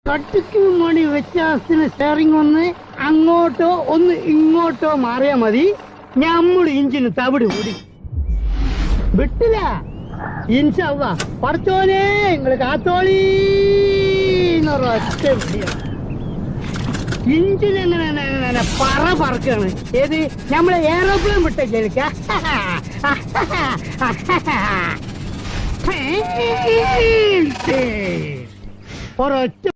കട്ടിക്ക് മണി വ്യത്യാസത്തിന് സ്റ്റെയറിംഗ് ഒന്ന് അങ്ങോട്ടോ ഒന്ന് ഇങ്ങോട്ടോ മാറിയാ മതി. ഞമ്മള് ഇഞ്ചിന് തവിട് കൂടി വിട്ടില്ല. ഇൻഷാ പഠിച്ചോനെ നിങ്ങള് കാത്തോളി എന്നൊരൊറ്റ വിളിയാണ്. ഇഞ്ചിനെങ്ങനെ പറക്കാണ്. ഏത് നമ്മളെ എയറോപ്ലെയിൻ വിട്ടേക്ക ഒരൊറ്റ